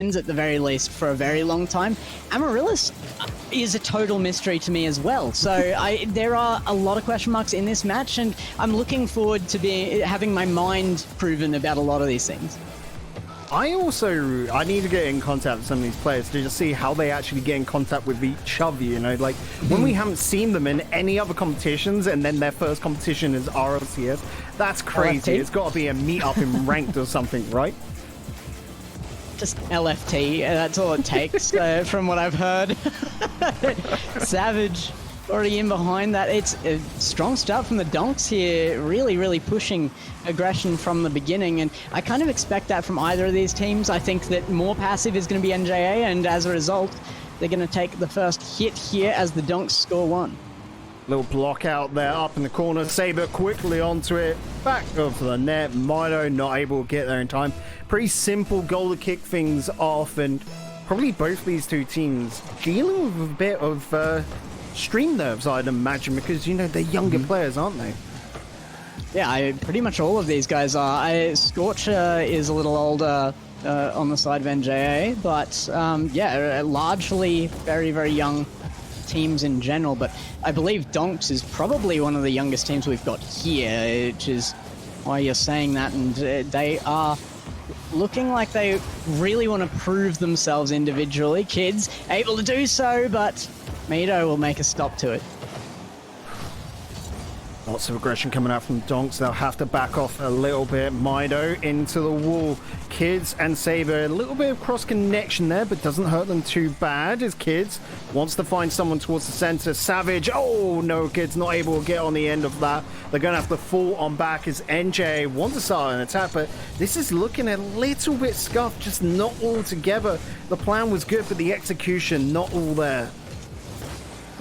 at the very least for a very long time. Amaryllis is a total mystery to me as well. So there are a lot of question marks in this match, and I'm looking forward to having my mind proven about a lot of these things. I need to get in contact with some of these players to just see how they actually get in contact with each other, you know, like when we haven't seen them in any other competitions and then their first competition is RLCS, that's crazy. It's got to be a meetup in ranked or something, right? Just LFT, that's all it takes from what I've heard. Savage already in behind that. It's a strong start from the Donks here, really pushing aggression from the beginning, and I kind of expect that from either of these teams. I think that more passive is going to be NJA, and as a result, they're going to take the first hit here as the Donks score one. Little block out there up in the corner. Saber quickly onto it. Back over the net. Mido not able to get there in time. Pretty simple goal to kick things off, and probably both these two teams dealing with a bit of stream nerves, I'd imagine, because, you know, they're younger players, aren't they? Yeah, pretty much all of these guys are. Scorcher is a little older on the side of NJA, but yeah, largely very young teams in general, but I believe Donks is probably one of the youngest teams we've got here, which is why you're saying that, and they are looking like they really want to prove themselves individually. Kids able to do so, but Mido will make a stop to it. Lots of aggression coming out from Donks. They'll have to back off a little bit. Mido into the wall. Kids and Saber, a little bit of cross connection there, but doesn't hurt them too bad as Kids wants to find someone towards the center. Savage, oh no, Kids not able to get on the end of that. They're going to have to fall on back as NJ wants to start an attack, but this is looking a little bit scuffed, just not all together. The plan was good, but the execution not all there.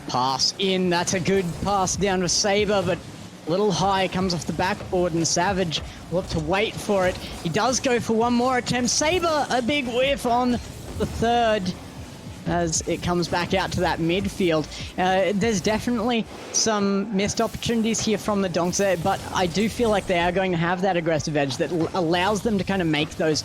Pass in, that's a good pass down to Saber, but a little high, comes off the backboard, and Savage will have to wait for it. He does go for one more attempt. Saber, a big whiff on the third as it comes back out to that midfield. There's definitely some missed opportunities here from the Donks there, but I do feel like they are going to have that aggressive edge that allows them to kind of make those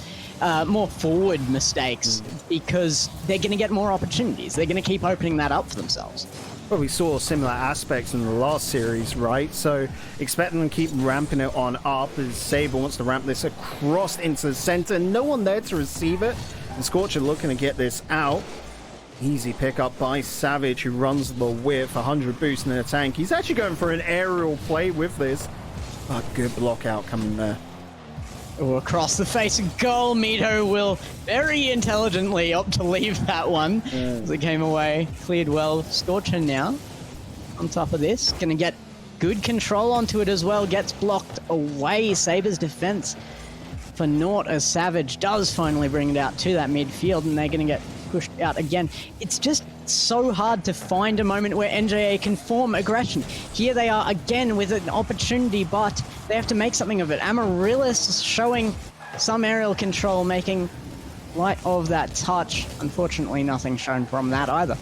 more forward mistakes, because they're going to get more opportunities. They're going to keep opening that up for themselves. Well, we saw similar aspects in the last series, right? So expect them to keep ramping it on up as Saber wants to ramp this across into the center. No one there to receive it. And Scorcher looking to get this out. Easy pickup by Savage, who runs the whip. 100 boost in the tank. He's actually going for an aerial play with this. A good block out coming there. Oh, across the face of goal. Mido will very intelligently opt to leave that one as it came away. Cleared well. Scorcher now on top of this. Going to get good control onto it as well. Gets blocked away. Saber's defense for naught as Savage does finally bring it out to that midfield, and they're going to get pushed out again. It's just so hard to find a moment where NJA can form aggression. Here they are again with an opportunity, but they have to make something of it. Amaryllis showing some aerial control, making light of that touch. Unfortunately, nothing shown from that either.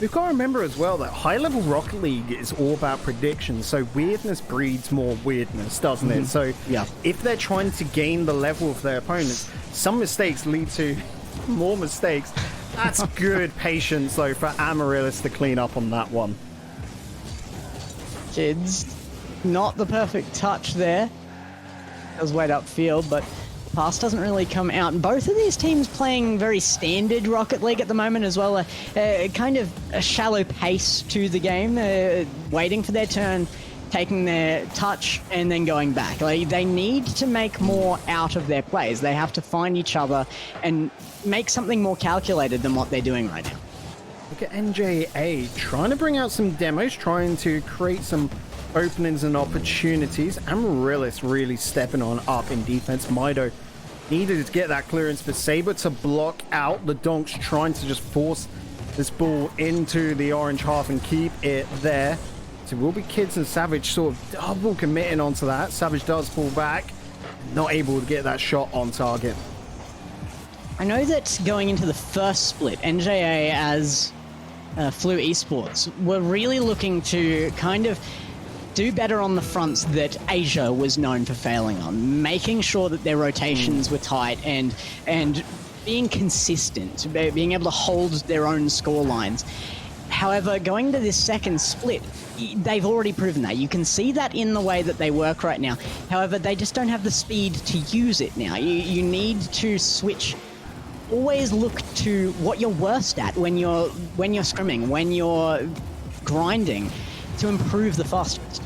We've got to remember as well that high-level Rocket League is all about predictions, so weirdness breeds more weirdness, doesn't it? So yeah, if they're trying to gain the level of their opponents, some mistakes lead to more mistakes. That's good patience, though, for Amaryllis to clean up on that one. Kids, not the perfect touch there. Does wait upfield, but the pass doesn't really come out. And both of these teams playing very standard Rocket League at the moment as well. Kind of a shallow pace to the game, waiting for their turn, taking their touch, and then going back. Like, they need to make more out of their plays. They have to find each other and make something more calculated than what they're doing right now. Look at NJA trying to bring out some demos, trying to create some openings and opportunities. Amaryllis really stepping on up in defense. Mido needed to get that clearance for Saber to block out. The Donks trying to just force this ball into the orange half and keep it there. So it will be Kids and Savage sort of double committing onto that. Savage does fall back, not able to get that shot on target. I know that going into the first split, NJA as Flu Esports were really looking to kind of do better on the fronts that Asia was known for failing on, making sure that their rotations were tight and being consistent, being able to hold their own score lines. However, going to this second split, they've already proven that. You can see that in the way that they work right now. However, they just don't have the speed to use it now. You need to switch. Always look to what you're worst at when you're scrimming, when you're grinding, to improve the fastest.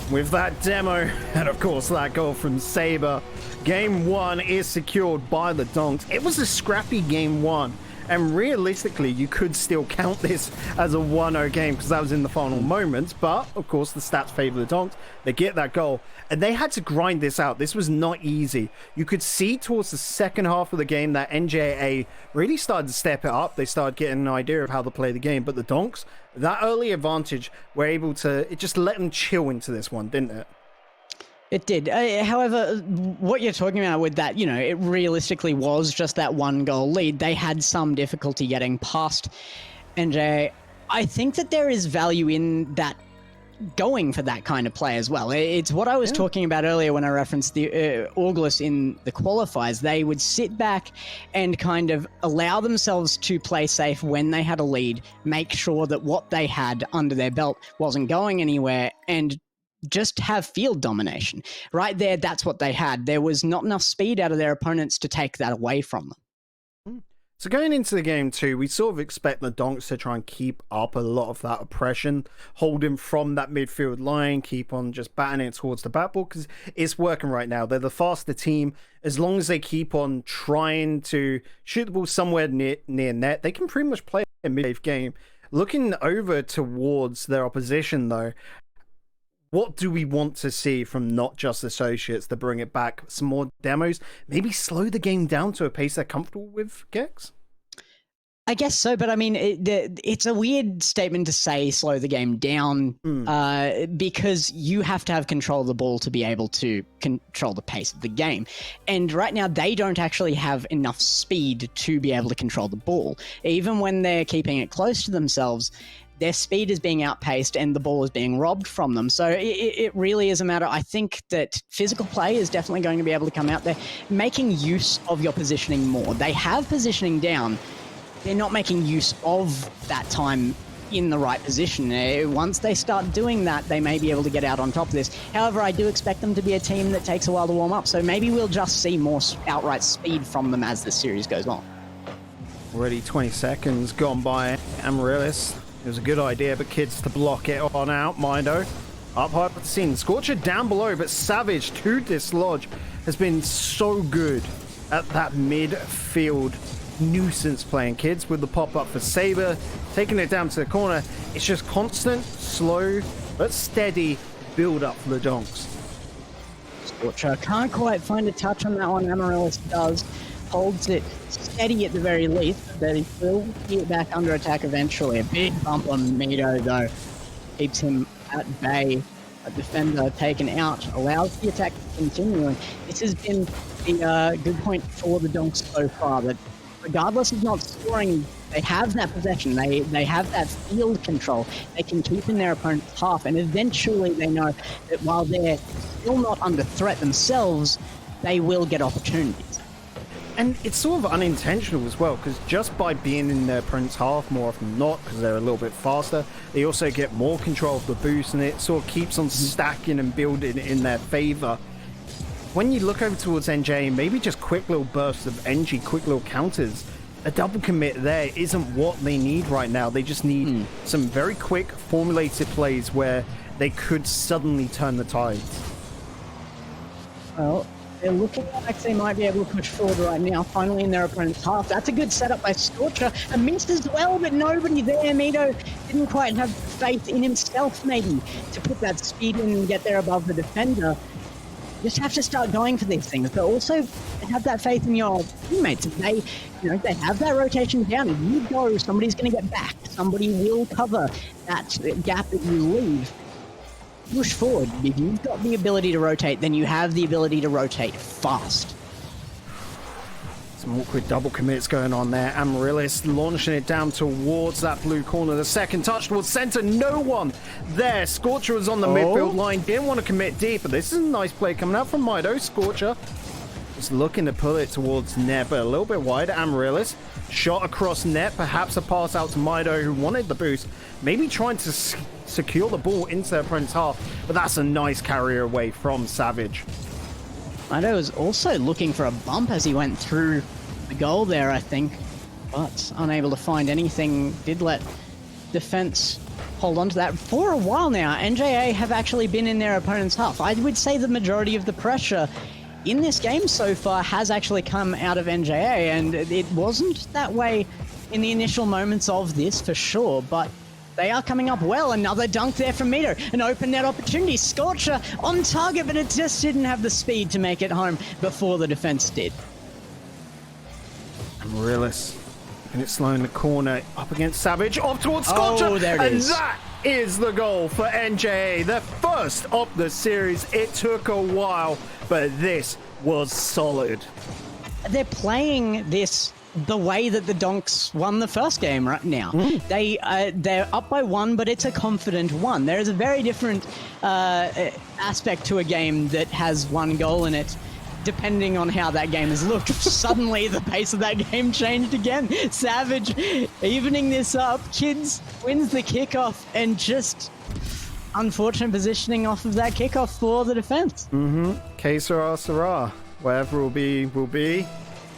With that demo, and of course that goal from Saber, game one is secured by the Donks. It was a scrappy game one, and realistically you could still count this as a 1-0 game because that was in the final moments, but of course the stats favor the Donks. They get that goal, and they had to grind this out. This was not easy. You could see towards the second half of the game that NJA really started to step it up. They started getting an idea of how to play the game, but the Donks, that early advantage, were able to, it just let them chill into this one, didn't it? It did. However, what you're talking about with that, you know, it realistically was just that 1-goal lead. They had some difficulty getting past NJA. I think that there is value in that, going for that kind of play as well. It's what I was talking about earlier when I referenced the Auglis in the qualifiers. They would sit back and kind of allow themselves to play safe when they had a lead, make sure that what they had under their belt wasn't going anywhere, and just have field domination. Right there, that's what they had. There was not enough speed out of their opponents to take that away from them. So going into the game too, we sort of expect the Donks to try and keep up a lot of that oppression, hold him from that midfield line, keep on just batting it towards the backboard, because it's working right now. They're the faster team. As long as they keep on trying to shoot the ball somewhere near net, they can pretty much play a mid-wave game. Looking over towards their opposition though, what do we want to see from not just associates to bring it back? Some more demos? Maybe slow the game down to a pace they're comfortable with, Gex? I guess so, but I mean, it's a weird statement to say slow the game down because you have to have control of the ball to be able to control the pace of the game. And right now, they don't actually have enough speed to be able to control the ball. Even when they're keeping it close to themselves, their speed is being outpaced and the ball is being robbed from them. So it really is a matter. I think that physical play is definitely going to be able to come out there, making use of your positioning more. They have positioning down. They're not making use of that time in the right position. Once they start doing that, they may be able to get out on top of this. However, I do expect them to be a team that takes a while to warm up. So maybe we'll just see more outright speed from them as the series goes on. Already 20 seconds gone by Amaryllis. It was a good idea, but kids to block it on out. Mido up high at the scene. Scorcher down below, but Savage to dislodge has been so good at that midfield nuisance playing. Kids with the pop-up for Saber, taking it down to the corner. It's just constant, slow, but steady build-up for the Donks. Scorcher can't quite find a touch on that one. Amaryllis does. Holds it steady at the very least, but he will get back under attack eventually. A big bump on Mido though keeps him at bay. A defender taken out, allows the attack to continue. And this has been the good point for the Donks so far, that regardless of not scoring, they have that possession, they have that field control. They can keep in their opponent's half, and eventually they know that while they're still not under threat themselves, they will get opportunities. And it's sort of unintentional as well, because just by being in their opponent's half more often than not, because they're a little bit faster, they also get more control of the boost, and it sort of keeps on stacking and building in their favor. When you look over towards NJ, maybe just quick little bursts of NG, quick little counters. A double commit there isn't what they need right now. They just need some very quick formulated plays where they could suddenly turn the tides. Well, they're looking like they might be able to push forward right now, finally in their opponent's half. That's a good setup by Scorcher. A miss as well, but nobody there. Mido didn't quite have faith in himself, maybe, to put that speed in and get there above the defender. You just have to start going for these things, but also have that faith in your teammates. If they have that rotation down, if you go, somebody's going to get back. Somebody will cover that gap that you leave. Push forward. If you've got the ability to rotate, then you have the ability to rotate fast. Some awkward double commits going on there. Amaryllis launching it down towards that blue corner. The second touch towards center. No one there. Scorcher was on the midfield line. Didn't want to commit deep, but this is a nice play coming out from Mido. Scorcher Just looking to pull it towards net, but a little bit wide. Amaryllis shot across net, perhaps a pass out to Mido, who wanted the boost, maybe trying to secure the ball into their opponent's half, but that's a nice carry away from Savage. Mido was also looking for a bump as he went through the goal there, I think, but unable to find anything. Did let defense hold on to that for a while now. NJA have actually been in their opponent's half. I would say the majority of the pressure in this game so far has actually come out of NJA, and it wasn't that way in the initial moments of this for sure, but they are coming up well. Another dunk there from Mito, an open net opportunity. Scorcher on target, but it just didn't have the speed to make it home before the defense did. Amaryllis, and it's slow in the corner, up against Savage, off towards Scorcher, Oh, there it is. And that is the goal for NJA, the first of the series. It took a while, but this was solid. They're playing this the way that the Donks won the first game right now. They're up by 1, but it's a confident 1. There is a very different aspect to a game that has 1 goal in it, depending on how that game has looked. Suddenly, the pace of that game changed again. Savage evening this up. Kids wins the kickoff, and just unfortunate positioning off of that kickoff for the defense. Que sera, sera. Whatever will be, will be.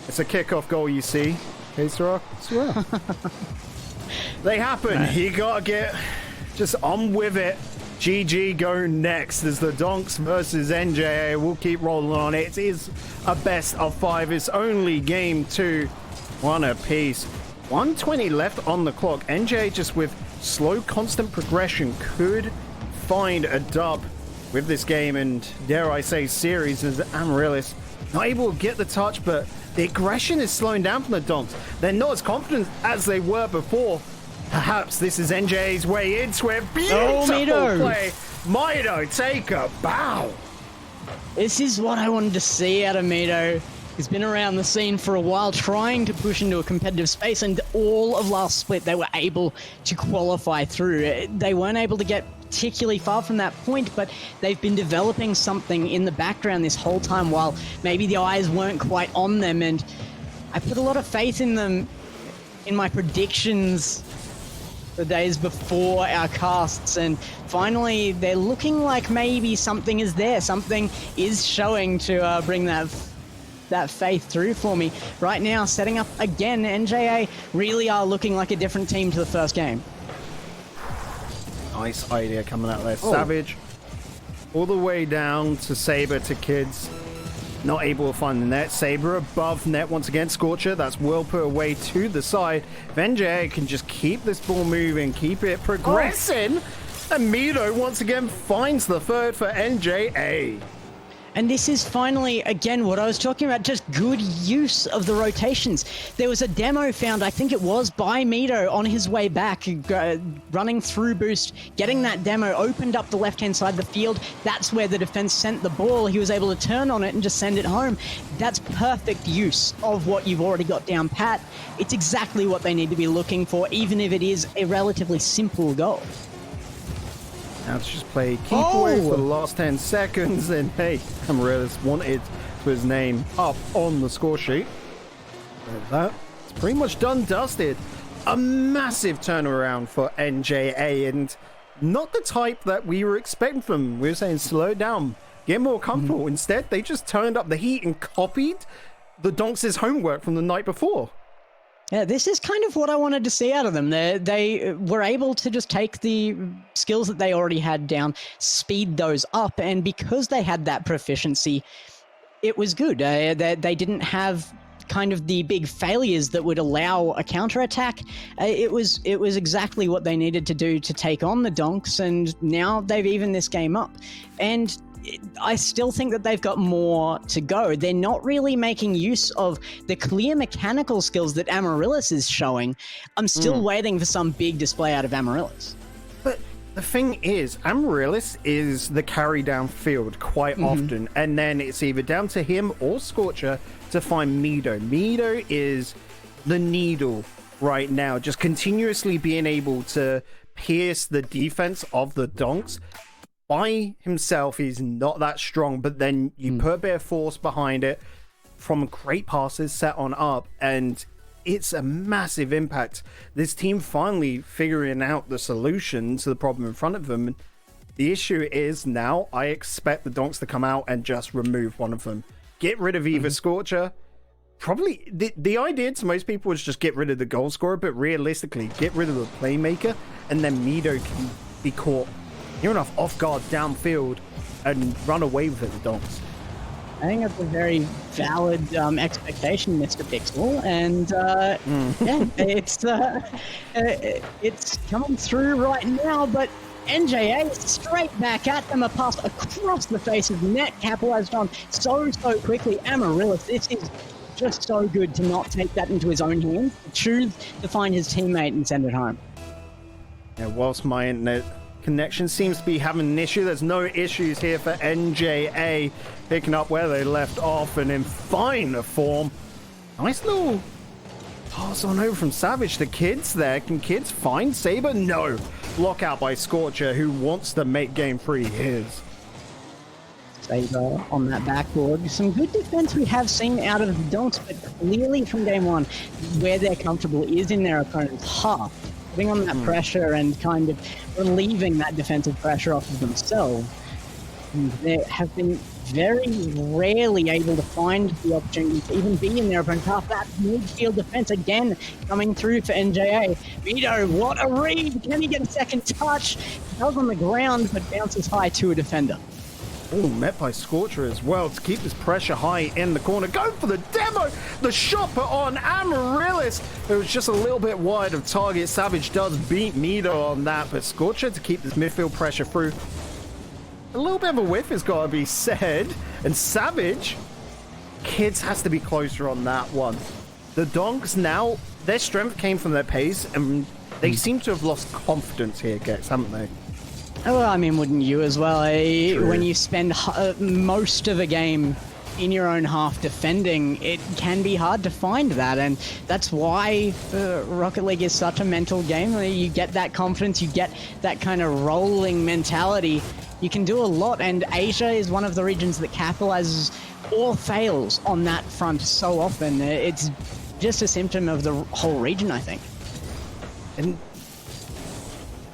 It's a kickoff goal, you see. Que sera, sera. They happen. You gotta get just on with it. GG go next as the Donks versus NJA. We'll keep rolling on. It is a best of 5. It's only game 2. 1 apiece. 1:20 left on the clock. NJA just with slow, constant progression could find a dub with this game, and dare I say series, as Amaryllis not able to get the touch, but the aggression is slowing down from the Donks. They're not as confident as they were before. Perhaps this is NJA's way into it. Beautiful play. Mido, take a bow. This is what I wanted to see out of Mito. He's been around the scene for a while, trying to push into a competitive space, and all of last split they were able to qualify through. They weren't able to get particularly far from that point, but they've been developing something in the background this whole time while maybe the eyes weren't quite on them, and I put a lot of faith in them in my predictions the days before our casts, and finally they're looking like maybe something is there, something is showing to bring that faith through for me. Right now, setting up again, NJA really are looking like a different team to the first game. Nice idea coming out there. Savage all the way down to Saber to Kids. Not able to find the net. Saber above net once again. Scorcher, that's well put away to the side. If NJA can just keep this ball moving, keep it progressing. And Mito once again finds the third for NJA. And this is finally, again, what I was talking about, just good use of the rotations. There was a demo found, I think it was, by Mito on his way back, running through boost, getting that demo, opened up the left-hand side of the field. That's where the defense sent the ball. He was able to turn on it and just send it home. That's perfect use of what you've already got down pat. It's exactly what they need to be looking for, even if it is a relatively simple goal. Now it's just play keep away for the last 10 seconds, and hey, Amaryllis wanted to his name up on the score sheet. But that's pretty much done dusted. A massive turnaround for NJA, and not the type that we were expecting from them. We were saying slow down, get more comfortable. Instead, they just turned up the heat and copied the Donks' homework from the night before. Yeah, this is kind of what I wanted to see out of them. They were able to just take the skills that they already had down, speed those up, and because they had that proficiency, it was good. They didn't have kind of the big failures that would allow a counterattack. It was exactly what they needed to do to take on the Donks, and now they've evened this game up. And I still think that they've got more to go. They're not really making use of the clear mechanical skills that Amaryllis is showing. I'm still waiting for some big display out of Amaryllis. But the thing is, Amaryllis is the carry downfield quite often, and then it's either down to him or Scorcher to find Mito. Mito is the needle right now, just continuously being able to pierce the defense of the Donks. By himself, he's not that strong, but then you put a bit of force behind it, from great passes set on up, and it's a massive impact. This team finally figuring out the solution to the problem in front of them. The issue is now I expect the Donks to come out and just remove one of them. Get rid of either Scorcher. Probably the idea to most people was just get rid of the goal scorer, but realistically, get rid of the playmaker, and then Mido can be caught near enough off guard downfield and run away with it, the Donks. I think that's a very valid expectation, Mr. Pixel, and yeah, it's coming through right now. But NJA straight back at them, a pass across the face of the net, capitalized on so quickly. Amaryllis, this is just so good to not take that into his own hands, to choose to find his teammate and send it home. Yeah, whilst my internet connection seems to be having an issue, there's no issues here for NJA, picking up where they left off and in fine form. Nice little pass on over from Savage to Kids there. Can Kids find Saber? No. Lockout by Scorcher, who wants to make game 3 his. Saber on that backboard. Some good defense we have seen out of the Donks, but clearly from game 1, where they're comfortable is in their opponent's half. Putting on that pressure and kind of relieving that defensive pressure off of themselves. And they have been very rarely able to find the opportunity to even be in their opponent's half. That midfield defense again coming through for NJA. Mido, what a read! Can he get a second touch? He does on the ground, but bounces high to a defender. Oh, met by Scorcher as well to keep this pressure high in the corner. Go for the demo! The shot put on Amaryllis. It was just a little bit wide of target. Savage does beat Mido on that, but Scorcher to keep this midfield pressure through. A little bit of a whiff has got to be said. And Savage, Kids has to be closer on that one. The Donks now, their strength came from their pace, and they seem to have lost confidence here, Gex, haven't they? Oh, I mean, wouldn't you as well? When you spend most of a game in your own half defending, it can be hard to find that, and that's why Rocket League is such a mental game. You get that confidence, you get that kind of rolling mentality, you can do a lot, and Asia is one of the regions that capitalizes or fails on that front so often. It's just a symptom of the whole region, I think. And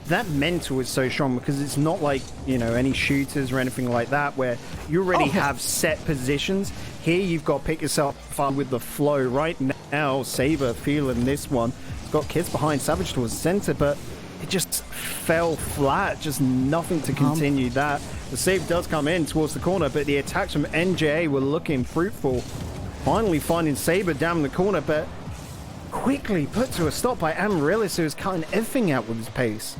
that mental is so strong because it's not like, you know, any shooters or anything like that where you already have set positions. Here you've got to pick yourself up with the flow. Right now, Saber feeling this one. It's got Kids behind Savage towards the center, but it just fell flat. Just nothing to continue that. The save does come in towards the corner, but the attacks from NJA were looking fruitful. Finally finding Saber down in the corner, but quickly put to a stop by Amaryllis, who is cutting everything out with his pace.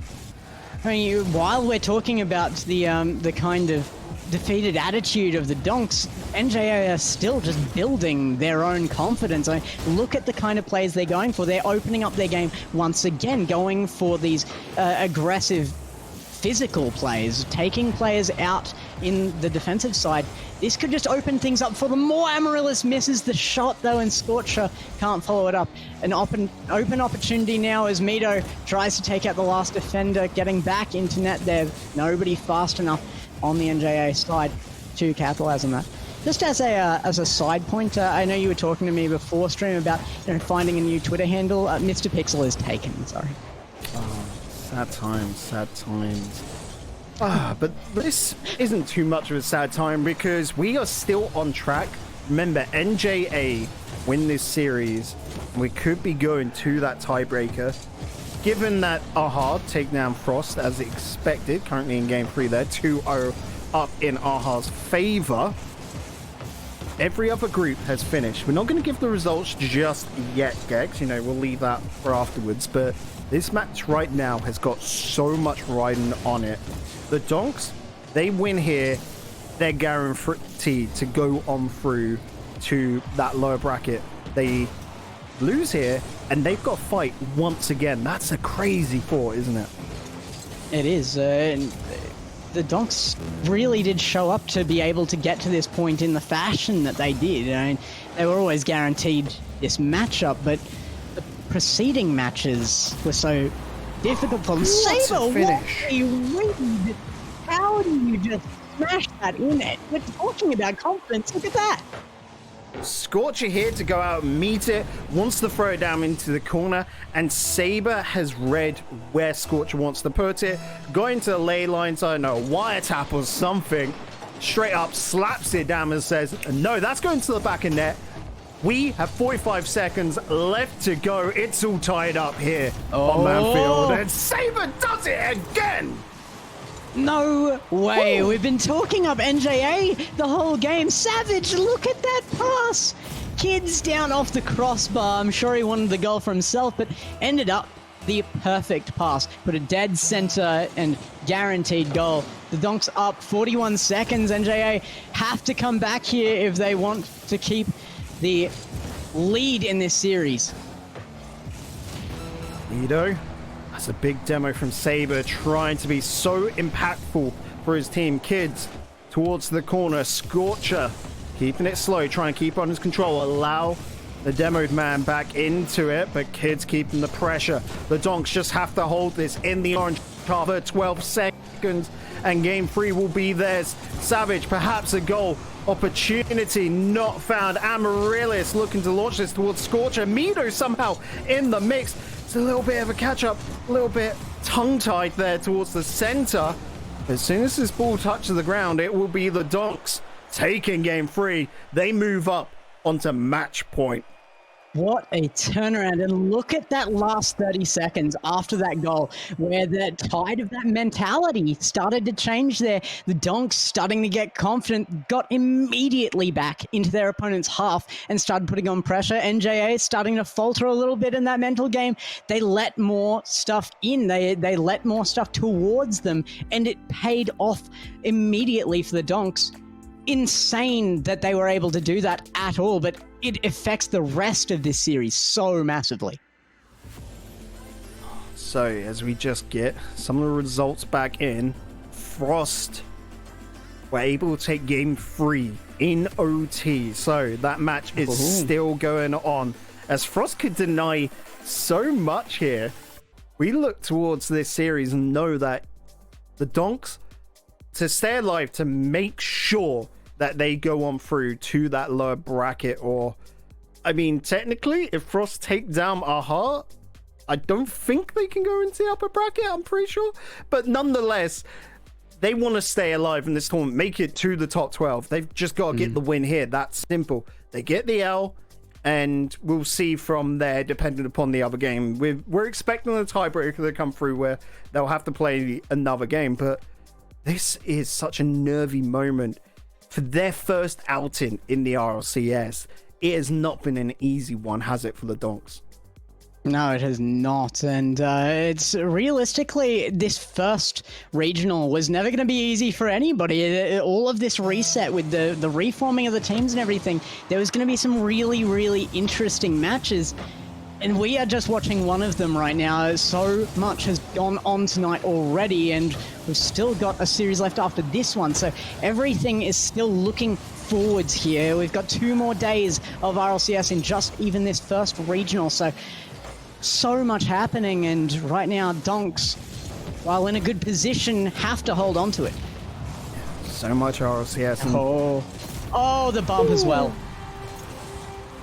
I mean, while we're talking about the kind of defeated attitude of the Donks, NJA are still just building their own confidence. I mean, look at the kind of plays they're going for. They're opening up their game once again, going for these aggressive physical plays, taking players out in the defensive side. This could just open things up for them more. Amaryllis misses the shot though, and Scorcher can't follow it up. An open opportunity now as Mido tries to take out the last defender, getting back into net there. Nobody fast enough on the NJA side to capitalize on that. Just as a side point, I know you were talking to me before stream about, you know, finding a new Twitter handle. Mr. Pixel is taken, sorry. Sad times. But this isn't too much of a sad time because we are still on track. Remember, NJA win this series. We could be going to that tiebreaker. Given that AHA take down Frost as expected, currently in game 3 there, 2-0 up in AHA's favor. Every other group has finished. We're not going to give the results just yet, Gex. You know, we'll leave that for afterwards. But this match right now has got so much riding on it. The Donks, they win here, they're guaranteed to go on through to that lower bracket. They lose here, and they've got to fight once again. That's a crazy thought, isn't it? It is. The Donks really did show up to be able to get to this point in the fashion that they did. I mean, they were always guaranteed this matchup, but the preceding matches were so difficult for them. Saber, what a read! How do you just smash that in it? We're talking about confidence. Look at that. Scorcher here to go out and meet it, wants to throw it down into the corner, and Saber has read where Scorcher wants to put it, going to the ley lines, I don't know, wiretap or something, straight up slaps it down and says, no, that's going to the back of net. We have 45 seconds left to go. It's all tied up here on Manfield, and Saber does it again. No way. Woo. We've been talking up NJA the whole game. Savage, look at that pass. Kids down off the crossbar. I'm sure he wanted the goal for himself, but ended up the perfect pass. Put a dead center and guaranteed goal. The Donks up 41 seconds. NJA have to come back here if they want to keep the lead in this series. Lido, that's a big demo from Saber, trying to be so impactful for his team. Kids towards the corner. Scorcher keeping it slow, trying to keep on his control, allow the demoed man back into it, but Kids keeping the pressure. The Donks just have to hold this in the orange cover. 12 seconds and game 3 will be theirs. Savage, perhaps a goal opportunity not found. Amaryllis looking to launch this towards Scorcher. Mido somehow in the mix. It's a little bit of a catch-up, a little bit tongue-tied there towards the center. As soon as this ball touches the ground, it will be the Donks taking game 3. They move up onto match point. What a turnaround. And look at that last 30 seconds after that goal, where the tide of that mentality started to change there. The Donks starting to get confident, got immediately back into their opponent's half and started putting on pressure. NJA starting to falter a little bit in that mental game. They let more stuff in. They let more stuff towards them, and it paid off immediately for the Donks. Insane that they were able to do that at all, but it affects the rest of this series so massively. So as we just get some of the results back in, Frost were able to take game 3 in OT. So that match is still going on. As Frost could deny so much here, we look towards this series and know that the Donks, to stay alive, to make sure that they go on through to that lower bracket, or I mean, technically, if Frost take down Aha, I don't think they can go into the upper bracket, I'm pretty sure. But nonetheless, they want to stay alive in this tournament, make it to the top 12. They've just got to get the win here. That's simple. They get the L, and we'll see from there, depending upon the other game. We're expecting the tiebreaker to come through where they'll have to play another game, but this is such a nervy moment for their first outing in the RLCS. It has not been an easy one, has it, for the Donks? No, it has not. And it's realistically, this first regional was never going to be easy for anybody. All of this reset with the reforming of the teams and everything, there was going to be some really, really interesting matches. And we are just watching one of them right now. So much has gone on tonight already, and we've still got a series left after this one. So everything is still looking forwards here. We've got 2 more days of RLCS in just even this first regional. So much happening, and right now Donks, while in a good position, have to hold on to it. So much RLCS. Oh, the bump as well.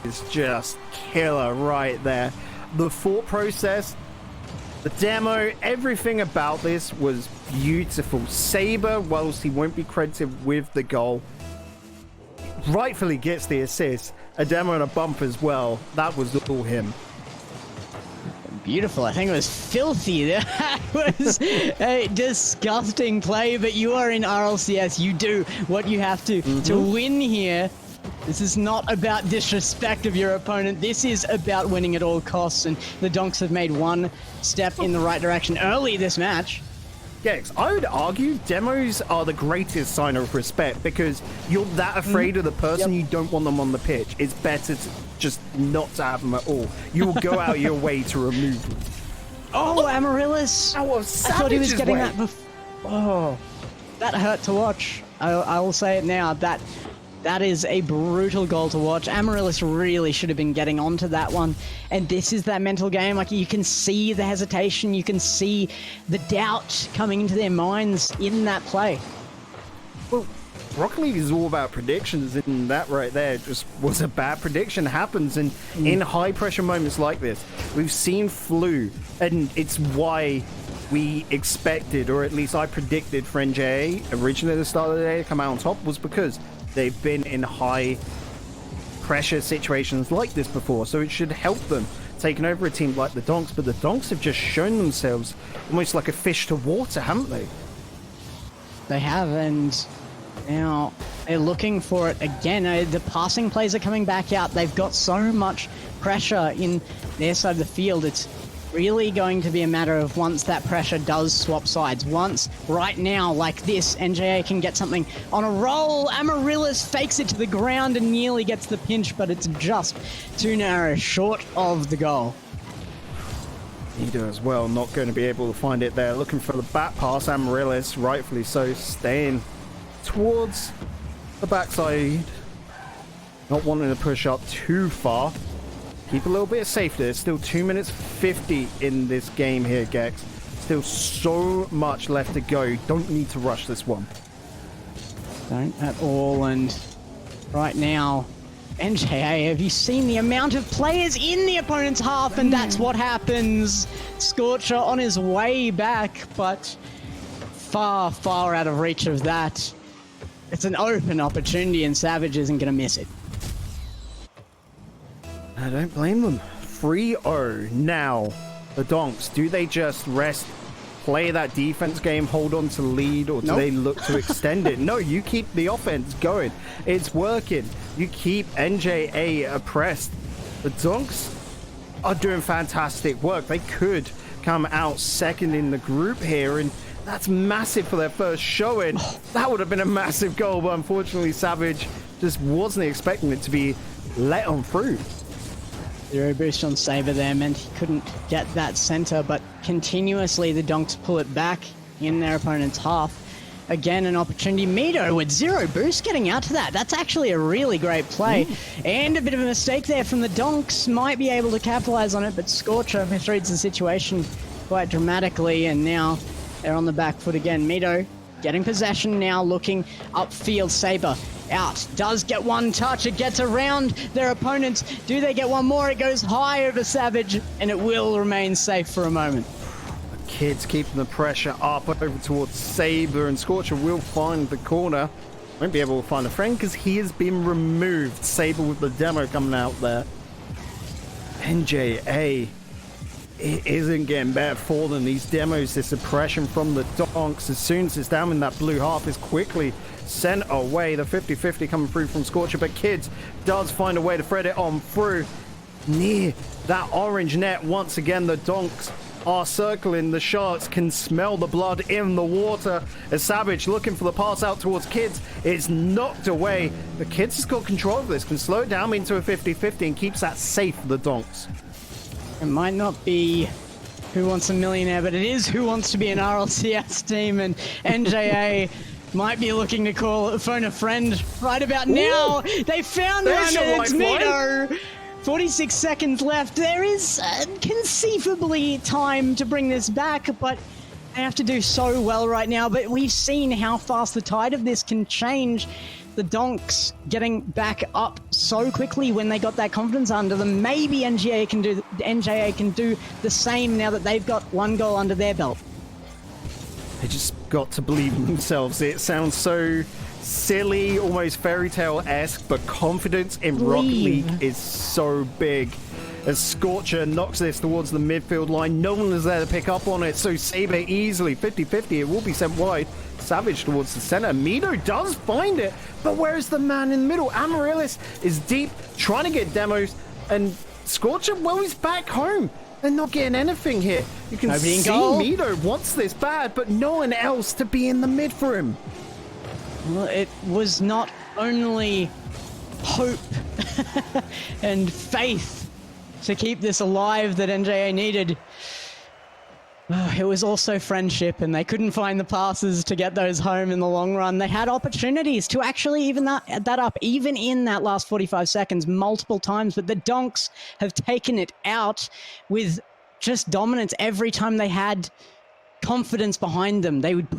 It's just killer right there. The thought process, the demo, everything about this was beautiful. Saber, whilst he won't be credited with the goal, rightfully gets the assist. A demo and a bump as well. That was all him. Beautiful. I think it was filthy. That was a disgusting play, but you are in RLCS. You do what you have to win here. This is not about disrespect of your opponent. This is about winning at all costs, and the Donks have made one step in the right direction early this match. Gex, I would argue demos are the greatest sign of respect, because you're that afraid of the person, you don't want them on the pitch. It's better to just not to have them at all. You will go out your way to remove them. Oh, Amaryllis! I thought he was getting that before. Oh, that hurt to watch. I will say it now. That is a brutal goal to watch. Amaryllis really should have been getting onto that one. And this is that mental game. Like, you can see the hesitation. You can see the doubt coming into their minds in that play. Well, Rocket League is all about predictions, and that right there just was a bad prediction. Happens in high pressure moments like this. We've seen flu, and it's why we expected, or at least I predicted, for NJA originally at the start of the day to come out on top, was because they've been in high pressure situations like this before, so it should help them taking over a team like the Donks. But the Donks have just shown themselves almost like a fish to water, haven't they? They have, and now they're looking for it again. The passing plays are coming back out. They've got so much pressure in their side of the field. It's really going to be a matter of once that pressure does swap sides. Once, right now, like this, NJA can get something on a roll. Amaryllis fakes it to the ground and nearly gets the pinch, but it's just too narrow, short of the goal. Nido as well, not going to be able to find it there. Looking for the back pass. Amaryllis, rightfully so, staying towards the backside. Not wanting to push up too far. Keep a little bit of safety. There's still 2 minutes 50 in this game here, Gex. Still so much left to go. Don't need to rush this one. Don't at all. And right now, NJA, have you seen the amount of players in the opponent's half? And that's what happens. Scorcher on his way back, but far, far out of reach of that. It's an open opportunity and Savage isn't going to miss it. I don't blame them. 3-0 now. The Donks, do they just rest, play that defense game, hold on to lead, or do they look to extend it? No, you keep the offense going. It's working. You keep NJA oppressed. The Donks are doing fantastic work. They could come out second in the group here, and that's massive for their first showing. That would have been a massive goal, but unfortunately Savage just wasn't expecting it to be let on through. Zero boost on Saber there meant he couldn't get that center, but continuously the Donks pull it back in their opponent's half. Again, an opportunity. Mito with zero boost getting out to that. That's actually a really great play. And a bit of a mistake there from the Donks. Might be able to capitalize on it, but Scorcher misreads the situation quite dramatically, and now they're on the back foot again. Mito getting possession now, looking upfield. Saber out, does get one touch, it gets around their opponents. Do they get one more? It goes high over Savage, and it will remain safe for a moment. The kids keeping the pressure up over towards Saber, and Scorcher will find the corner. Won't be able to find a friend because he has been removed. Saber with the demo coming out there. NJA, it isn't getting better for them. These demos, this suppression from the Donks, as soon as it's down in that blue half, is quickly sent away. The 50-50 coming through from Scorcher, but Kids does find a way to thread it on through near that orange net. Once again, the Donks are circling. The Sharks can smell the blood in the water as Savage looking for the pass out towards Kids. It's knocked away. The Kids has got control of this, can slow it down into a 50-50 and keeps that safe for the Donks. It might not be Who Wants a Millionaire, but it is Who Wants to Be an RLCS team, and NJA might be looking to phone a friend right about now. They found one, and it's Mito. 46 seconds left. There is conceivably time to bring this back, but they have to do so well right now. But we've seen how fast the tide of this can change. The Donks getting back up so quickly when they got that confidence under them. Maybe NJA can do the same now that they've got one goal under their belt. They just got to believe in themselves. It sounds so silly, almost fairy tale-esque, but confidence in Rocket League is so big. As Scorcher knocks this towards the midfield line, no one is there to pick up on it, so Saber easily 50-50. It will be sent wide. Savage towards the center. Mito does find it, but where is the man in the middle? Amaryllis is deep, trying to get demos, and Scorcher, well, he's back home. They're not getting anything here. You can see Mito wants this bad, but no one else to be in the mid for him. Well, it was not only hope and faith to keep this alive that NJA needed. It was also friendship, and they couldn't find the passes to get those home in the long run. They had opportunities to actually even that up, even in that last 45 seconds, multiple times, but the Donks have taken it out with just dominance. Every time they had confidence behind them, they would push